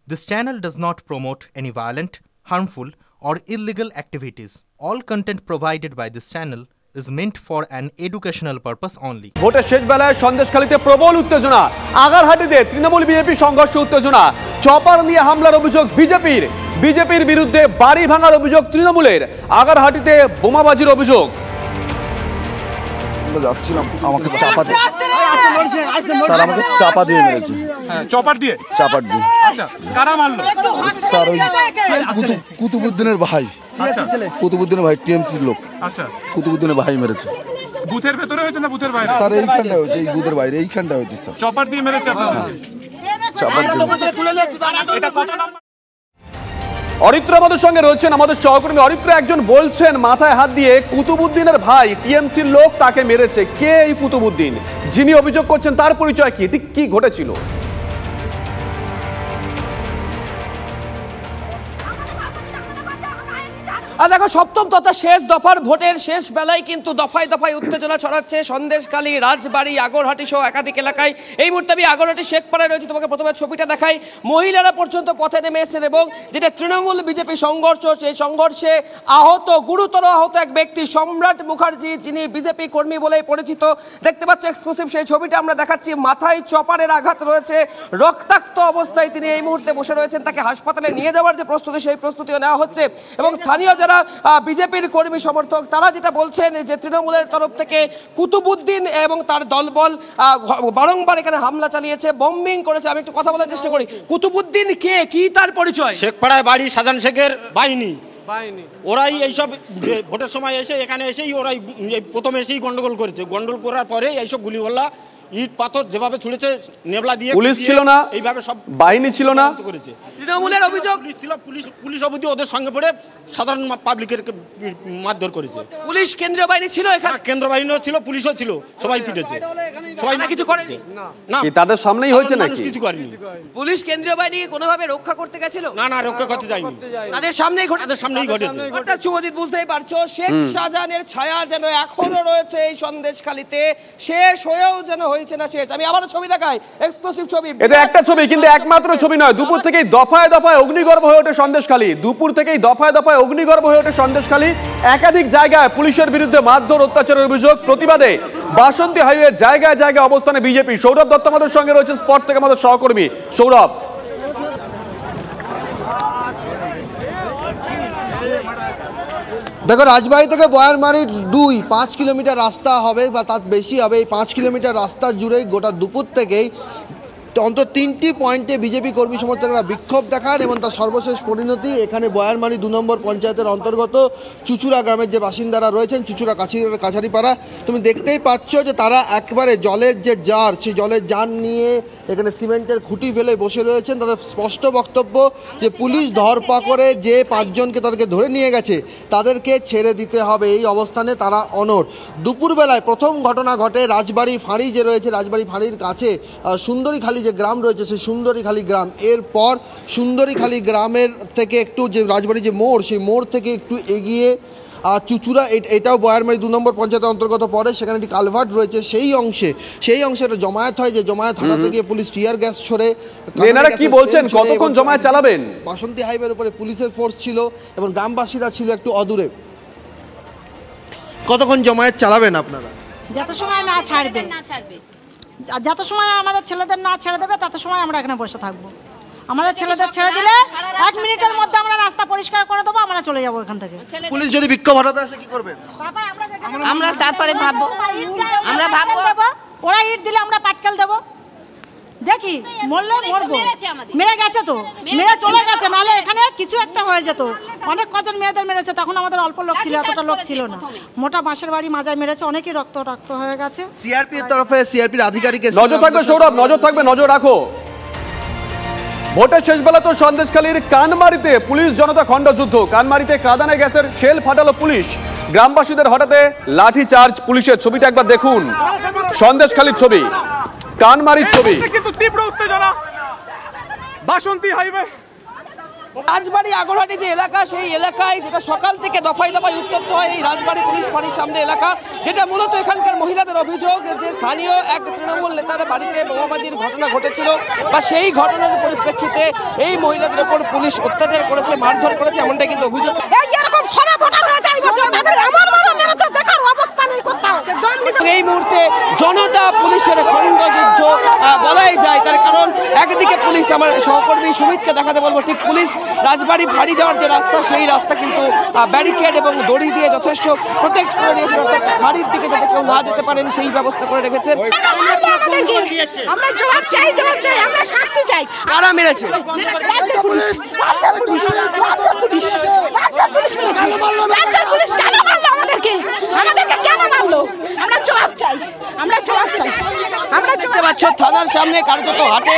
This channel does not promote any violent, harmful, or illegal activities. All content provided by this channel is meant for an educational purpose only. ভোটের শেষ বেলায় সন্দেশখালীতে প্রবল উত্তেজনা, আগারহাটিতে Trinamool BJP সংঘর্ষ উত্তেজনা, chopper নিয়ে হামলার অভিযোগ বিজেপির বিরুদ্ধে বাড়ি ভাঙার অভিযোগ তৃণমূলের, আগারহাটিতে বোমাবাজির অভিযোগ। যাচ্ছিলাম আমাকে চাপা দিয়ে মেরেছে। চাপার দিয়ে আচ্ছা, কারা মারলো? স্যার ওই কুতুবুদ্দিনের ভাই, কুতুবুদ্দিনের ভাই টিএমসির লোক। আচ্ছা, কুতুবুদ্দিনের ভাই মেরেছে। বুথের ভেতরে হয়েছে না বুথের বাইরে? স্যার এইখানটা হয়েছে, এই বুথের বাইরে এইখানটা হয়েছে স্যার। চাপার দিয়ে মেরেছে আপনারা? চাপার দিয়ে। এটা কত নাম্বার? অরিত্র আমাদের সঙ্গে রয়েছেন, আমাদের সহকর্মী অরিত্র। একজন বলছেন মাথায় হাত দিয়ে কুতুবুদ্দিনের ভাই টিএমসির লোক তাকে মেরেছে। কে এই কুতুবুদ্দিন, যিনি অভিযোগ করছেন, তার পরিচয় কি, ঠিক কি ঘটেছিল? আর দেখো, সপ্তম তথা শেষ দফার ভোটের শেষ বেলায় কিন্তু দফায় দফায় উত্তেজনা ছড়াচ্ছে সন্দেশখালী, রাজবাড়ী, আগরহাটি সহ একাধিক এলাকায়। এই মুহূর্তে আমি আগরহাটি শেখপাড়ায় রয়েছে, তোমাকে প্রথমে ছবিটা দেখাই। মহিলারা পর্যন্ত পথে নেমে এসেছেন এবং যেটা তৃণমূল বিজেপি সংঘর্ষ, সেই সংঘর্ষে গুরুতর আহত এক ব্যক্তি সম্রাট মুখার্জি, যিনি বিজেপি কর্মী বলে পরিচিত। দেখতে পাচ্ছ এক্সক্লুসিভ সেই ছবিটা আমরা দেখাচ্ছি। মাথায় চপারের আঘাত রয়েছে, রক্তাক্ত অবস্থায় তিনি এই মুহূর্তে বসে রয়েছেন। তাকে হাসপাতালে নিয়ে যাওয়ার যে প্রস্তুতি, সেই প্রস্তুতিও নেওয়া হচ্ছে। এবং স্থানীয় যারা বিজেপির কর্মী সমর্থক, তারা যেটা বলছেন যে তৃণমূলের তরফ থেকে কুতুবুদ্দিন এবং তার দলবল বারংবার এখানে হামলা চালিয়েছে, বম্বিং করেছে। আমি একটু কথা বলার চেষ্টা করি। কুতুবুদ্দিন কে, কি তার পরিচয়? শেখপাড়ায় বাড়ি, শাহজাহান শেখের বাহিনী। ওরাই এইসব ভোটের সময় এসে এখানে এসেই ওরাই প্রথমে এসেই গন্ডগোল করেছে। গন্ডগোল করার পরে এইসব গুলিগোল্লা, ইট পাথর যেভাবে ছুড়েছে, নেবলা দিয়ে, পুলিশ ছিল না, এইভাবে সব বাহিনী ছিল না, করেছে। তৃণমূলের অভিযোগ ছিল পুলিশ অবধি ওদের সঙ্গে পড়ে সাধারণ পাবলিকের মারধর করেছে। পুলিশ কেন্দ্রীয় বাহিনী ছিল এখানে, কেন্দ্র বাহিনীও ছিল, পুলিশও ছিল, সবাই পিটেছে। সবাই না কিছু করেনি, না তাদের সামনেই হয়েছে নাকি? কিছু করেনি। পুলিশ কেন্দ্রীয় বাহিনী কোনোভাবে রক্ষা করতে গেছিল? না রক্ষা করতে যায়নি, তাদের সামনেই ঘটেছে। হঠাৎ শুভজিৎ, বুঝতেই পারছো, শেখ শাহজাহানের ছায়া যেন এখনো রয়েছে এই সন্দেশখালীতে, শেষ হয়েও যেন হয়েছে না শেষ। আমি আবারও ছবি দেখাই, এক্সক্লুসিভ ছবি। এটা একটা ছবি, কিন্তু একমাত্র ছবি নয়। দুপুর থেকেই দফায় দফায় অগ্নিগর্ভ হয়ে ওঠে সন্দেশখালী। দুপুর থেকেই দফায় দফায় অগ্নিগর্ভ হয়ে ওঠে সন্দেশখালী। একাধিক জায়গায় পুলিশের বিরুদ্ধে মারধর, অত্যাচারের অভিযোগ। প্রতিবাদে বাসন্তী হাইওয়ে জায়গায় জায়গায় অবস্থানে বিজেপি। সৌরভ দত্ত আমাদের সঙ্গে রয়েছে স্পট থেকে, আমাদের সহকর্মী। সৌরভ, দেখো, রাজবাড়ি থেকে বয়ারমারি 5 কিলোমিটার রাস্তা হবে বা তার বেশি হবে। এই 5 কিলোমিটার রাস্তা জুড়েই গোটা দুপুর থেকেই অন্তত 3টি পয়েন্টে বিজেপি কর্মী সমর্থকরা বিক্ষোভ দেখান এবং তার সর্বশেষ পরিণতি এখানে বয়ারমারি 2 নম্বর পঞ্চায়েতের অন্তর্গত চুচুড়া গ্রামের যে বাসিন্দারা রয়েছেন, চুচুড়া কাছারিপাড়া, তুমি দেখতেই পাচ্ছ যে তারা একবারে জলের যে জার, সেই জলের জার নিয়ে এখানে সিমেন্টের খুঁটি ফেলে বসে রয়েছেন। তাদের স্পষ্ট বক্তব্য যে পুলিশ ধরপাকড়ে যে 5 জনকে তাদেরকে ধরে নিয়ে গেছে, তাদেরকে ছেড়ে দিতে হবে। এই অবস্থানে তারা অনড়। দুপুরবেলায় প্রথম ঘটনা ঘটে রাজবাড়ি ফাঁড়ি যে রয়েছে, রাজবাড়ি ফাঁড়ির কাছে সুন্দরীখালী যে গ্রাম রয়েছে, সেই সুন্দরীখালী গ্রাম। এরপর সুন্দরীখালী গ্রামের থেকে একটু যে রাজবাড়ি যে মোড়, সেই মোড় থেকে একটু এগিয়ে চুচুড়া, এটাও বয়ারমারি 2 নম্বর পঞ্চায়েতের অন্তর্গত পড়ে। সেখানে একটি কালভার্ট রয়েছে, সেই অংশে একটা জমায়েত হয়। যে জমায়েত হাঁটাতে গিয়ে পুলিশ টিয়ার গ্যাস ছোড়ে। এনারা কি বলছেন, কতক্ষণ জমায়েত চালাবেন? বাসন্তী হাইওয়ের উপরে পুলিশের ফোর্স ছিল এবং গ্রামবাসীরা ছিল একটু অদূরে। কতক্ষণ জমায়েত চালাবেন আপনারা? যত সময় না ছাড়বে, যত সময় আমাদের ছেলেদের না ছেড়ে দেবে, তত সময় আমরা এখানে বসে থাকবো। আমাদের ছেলেদের ছেড়ে দিলে 1 মিনিটের মধ্যে আমরা রাস্তা পরিষ্কার করে দেবো, আমরা চলে যাবো এখান থেকে। পুলিশ যদি বিক্ষোভ হটাতে আসে কি করবেন? আমরা তারপরে ভাববো, ওরা ইট দিলে আমরা পাটকেল দেবো। দেখি মরলে মরবো, মেরে গেছে তো মেরে চলে গেছে, নাহলে এখানে কিছু একটা হয়ে যেত। অনেক কজন মেয়েদের মেরেছে, তখন আমাদের অল্প লোক ছিল, এতটা লোক ছিল না। মোটা বাঁশের বাড়ি মাজায় মেরেছে, অনেকই রক্ত হয়ে গেছে। সিআরপি এর তরফে, সিআরপির আধিকারিকের নজর থাকবে সৌরভ, নজর থাকবে, নজর রাখো। ভোটের শেষ বেলা তো সন্দেশখালীর কানমারিতে পুলিশ জনতা খণ্ডযুদ্ধ। কানমারিতে কাঁদানে গ্যাসের শেল ফাটালো পুলিশ। গ্রামবাসীদের হঠাতে লাঠি চার্জ পুলিশের। ছবিটা একবার দেখুন, সন্দেশখালীর ছবি, কানমারির ছবি। কিন্তু তীব্র উত্তেজনা বাসন্তী হাইওয়ে রাজবাড়ি আগরহাটি যে এলাকা, সেই এলাকায় যেটা সকাল থেকে দফায় দফায় উত্তপ্ত হয় এই রাজবাড়ি পুলিশ ফাঁড়ির সামনে এলাকা, যেটা মূলত এখানকার মহিলাদের অভিযোগ যে স্থানীয় এক তৃণমূল নেতার বাড়িতে বোমাবাজির ঘটনা ঘটেছিল বা সেই ঘটনার পরিপ্রেক্ষিতে এই মহিলাদের উপর পুলিশ অত্যাচার করেছে, মারধর করেছে, এমনটাই কিন্তু অভিযোগ। এই মুহূর্তে জনতা পুলিশের খণ্ডযুদ্ধ বলাই যায়, তার কারণ একদিকে পুলিশ, আমার সহকর্মী সুমিতকে দেখাতে বলবো, ঠিক পুলিশ রাজবাড়ি ফাঁড়ি যাওয়ার যে রাস্তা সেই রাস্তা কিন্তু ব্যারিকেড এবং দড়ি দিয়ে যথেষ্ট প্রোটেক্ট করে দিয়েছেন, অর্থাৎ ফাঁড়ির দিকে যাতে কেউ না যেতে পারেন সেই ব্যবস্থা করে রেখেছেন। আমরা জবাব চাই, জবাব চাই, আমরা শাস্তি চাই। কারা মেরেছে? রাজ্যের পুলিশ, রাজ্যের পুলিশ, রাজ্যের পুলিশ, রাজ্যের পুলিশ মেরেছে। রাজ্যের পুলিশ কেন মারলো আমাদেরকে? আমাদেরকে কেন মারলো? আমরা জবাব চাই, আমরা জবাব চাই, আমরা দেখতে পাচ্ছ থানার সামনে কার্যত হাটে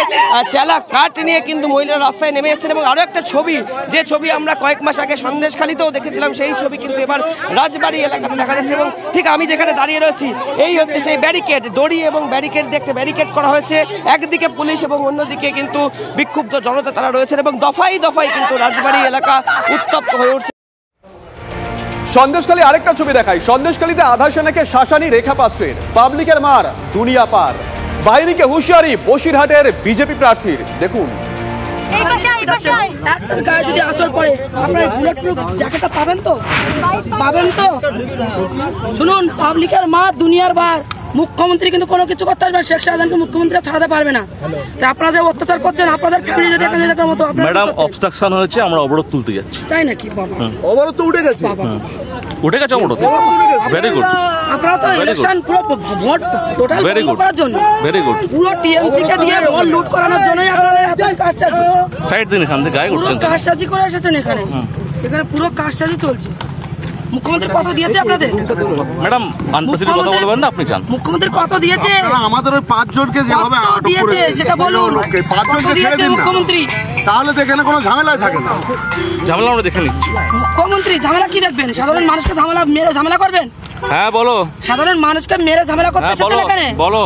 চেলা কাঠ নিয়ে কিন্তু মহিলারা রাস্তায় নেমে এসেছেন। এবং আরো একটা ছবি, যে ছবি আমরা কয়েক মাস আগে সন্দেশখালীতেও দেখেছিলাম, সেই ছবি কিন্তু এবার রাজবাড়ি এলাকাতে দেখা যাচ্ছে। এবং ঠিক আমি যেখানে দাঁড়িয়ে রয়েছি এই হচ্ছে সেই ব্যারিকেড, দড়ি এবং ব্যারিকেড দিয়ে একটা ব্যারিকেড করা হয়েছে। একদিকে পুলিশ এবং অন্যদিকে কিন্তু বিক্ষুব্ধ জনতা তারা রয়েছেন এবং দফায় দফায় কিন্তু রাজবাড়ি এলাকা উত্তপ্ত হয়ে উঠছে। সন্দেশখালী আরেকটা ছবি দেখাই। সন্দেশখালীতে আধা সেনাকে শাসানি রেখা পাত্রের, পাবলিকের মার দুনিয়া পার, বাহিনীকে হুঁশিয়ারি বসিরহাটের বিজেপি প্রার্থীর। দেখুন, গায়ে যদি আঁচড় পড়ে আপনার বুলেট প্রুফ জ্যাকেটটা পাবেন তো? পাবেন তো? শুনুন, পাবলিকের মা দুনিয়ার বার। মুখ্যমন্ত্রী কিন্তু কোনো কিছু করতে পারবে, শেখ শাহজাহানকে মুখ্যমন্ত্রী ছাড়াতে পারবে না। আপনারা যে অত্যাচার করছেন, আপনাদের ফ্যামিলি যদি এখানে এলাকার মতো ম্যাডাম অবস্ট্রাকশন হয়েছে, আমরা অবরোধ তুলতে যাচ্ছি। তাই নাকি? বাবা অবরোধ তো উঠে গেছে, উঠে গেছে অবরোধ। Very good. আপনারা তো ইলেকশন পুরো ভোট টোটাল বন্ধ করার জন্য, ভেরি গুড, পুরো টিএমসি কে দিয়ে ভোট লুট করানোর জন্যই আপনারা এত কাজসাজি, সাইড দিন এখান থেকে গায়ে পুরো উঠছেন, কাজসাজি করে এসেছেন এখানে। এখানে পুরো কাজসাজি চলছে। মুখ্যমন্ত্রী কত দিয়েছে আপনাদের? ম্যাডাম আনপ্রেসিডেন্ট কথা বলবেন না আপনি জান। মুখ্যমন্ত্রী কত দিয়েছে? আমাদের ওই 5 জনকে যেভাবে কত দিয়েছে সেটা বলুন। 5 জনকে দিয়েছে মুখ্যমন্ত্রী? তাহলে তো এখানে কোনো ঝামেলাই থাকে না। ঝামেলা আমরা দেখে নিচ্ছি। মুখ্যমন্ত্রী ঝামেলা কি দেখবেন? সাধারণ মানুষকে ঝামেলা মেরে ঝামেলা করবেন? হ্যাঁ বলো। সাধারণ মানুষকে মেরে ঝামেলা করতে এসেছেন এখানে? বলো।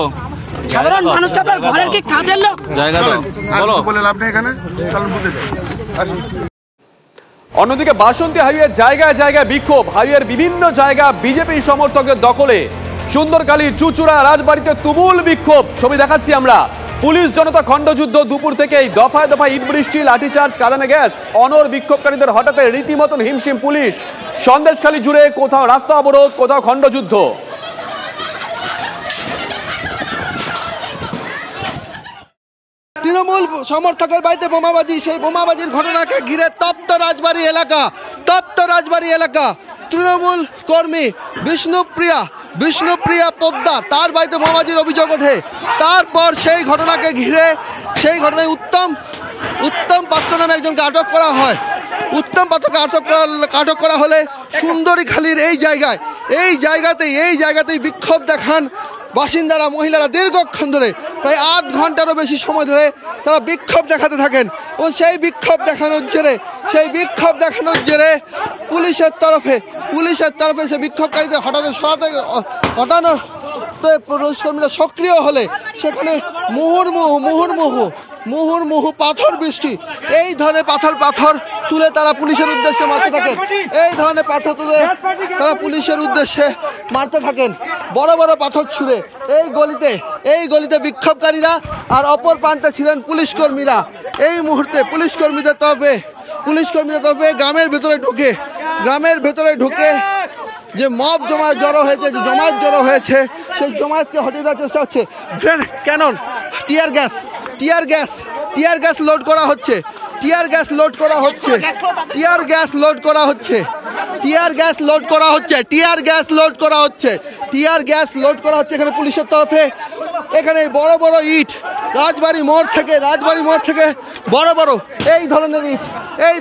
সাধারণ মানুষকে আপনার ঘরের কি কাজের লোক? জায়গা দাও, বলো। বলে লাভ নেই এখানে, চলুন বুঝে যাই। অন্যদিকে বাসন্তী হাইওয়ের জায়গায় জায়গায় বিক্ষোভ, হাইওয়ের বিভিন্ন জায়গা বিজেপি সমর্থকদের দখলে। সুন্দরকালী, চুচুড়া, রাজবাড়িতে তুমুল বিক্ষোভ, ছবি দেখাচ্ছি আমরা। পুলিশ জনতা খণ্ডযুদ্ধ, দুপুর থেকেই দফায় দফায় ইট বৃষ্টি, লাঠিচার্জ, কাঁদানে গ্যাস। অনর বিক্ষোভকারীদের হঠাতে রীতিমতন হিমশিম পুলিশ। সন্দেশখালী জুড়ে কোথাও রাস্তা অবরোধ, কোথাও খণ্ডযুদ্ধ। তৃণমূল সমর্থকের বাড়িতে বোমাবাজি, সেই বোমাবাজির ঘটনাকে ঘিরে তপ্ত রাজবাড়ি এলাকা, তপ্ত রাজবাড়ি এলাকা। তৃণমূল কর্মী বিষ্ণুপ্রিয়া পোদ্দার, তার বাড়িতে বোমাবাজির অভিযোগ ওঠে। তারপর সেই ঘটনাকে ঘিরে, সেই ঘটনায় উত্তম পাত্র নামে একজনকে আটক করা হয়। উত্তম পাত্রকে আটক করা হলে সুন্দরীখালীর এই জায়গাতেই বিক্ষোভ দেখান বাসিন্দারা, মহিলারা। দীর্ঘক্ষণ ধরে, প্রায় 8 ঘন্টারও বেশি সময় ধরে তারা বিক্ষোভ দেখাতে থাকেন। এবং সেই বিক্ষোভ দেখানোর জেরে পুলিশের তরফে সে বিক্ষোভকারীদের হটানোর পুলিশকর্মীরা সক্রিয় হলে সেখানে মুহুর্মুহু পাথর বৃষ্টি, এই ধরনের পাথর তুলে তারা পুলিশের উদ্দেশ্যে মারতে থাকেন। এই ধরনের পাথর তুলে তারা পুলিশের উদ্দেশ্যে মারতে থাকেন, বড় বড় পাথর ছুঁড়ে। এই গলিতে বিক্ষোভকারীরা, আর অপর প্রান্তে ছিলেন পুলিশকর্মীরা। এই মুহূর্তে পুলিশকর্মীদের তরফে গ্রামের ভেতরে ঢুকে যে জমায়েত জড়ো হয়েছে, সেই জমায়েতকে হটিয়ে দেওয়ার চেষ্টা হচ্ছে। ক্যানন, টিয়ার গ্যাস লোড করা হচ্ছে। এখানে পুলিশের তরফে। এখানে বড় বড় ইট রাজবাড়ি মোড় থেকে বড় বড় এই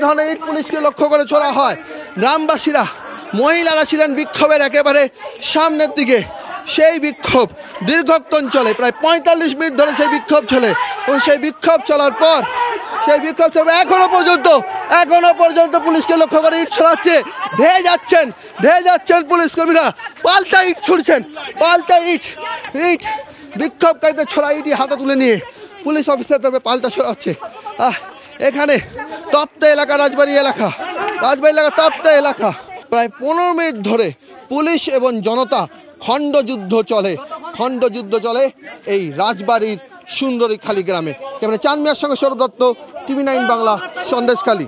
ধরনের ইট পুলিশকে লক্ষ্য করে ছোড়া হয়। গ্রামবাসীরা, মহিলারা ছিলেন বিক্ষোভের একেবারে সামনের দিকে। সেই বিক্ষোভ দীর্ঘক্ষণ চলে, প্রায় 45 মিনিট ধরে সেই বিক্ষোভ চলে। এবং সেই বিক্ষোভ চলার পর এখনো পর্যন্ত পুলিশকে লক্ষ্য করে ইট ছড়াচ্ছে। ধেয়ে যাচ্ছেন পুলিশ কর্মীরা, পাল্টা ইট ছুড়ছেন, বিক্ষোভকারীদের ছড়া ইট হাতে তুলে নিয়ে পুলিশ অফিসার তরফে পাল্টা ছড়া হচ্ছে। এখানে তপ্ত এলাকা, রাজবাড়ি এলাকা তপ্ত এলাকা। প্রায় 15 মিনিট ধরে পুলিশ এবং জনতা খণ্ডযুদ্ধ চলে এই রাজবাড়ির সুন্দরীখালী গ্রামে। ক্যামেরা চাঁদ মিয়ার সঙ্গে সৌরভ দত্ত, TV9 বাংলা, সন্দেশখালী।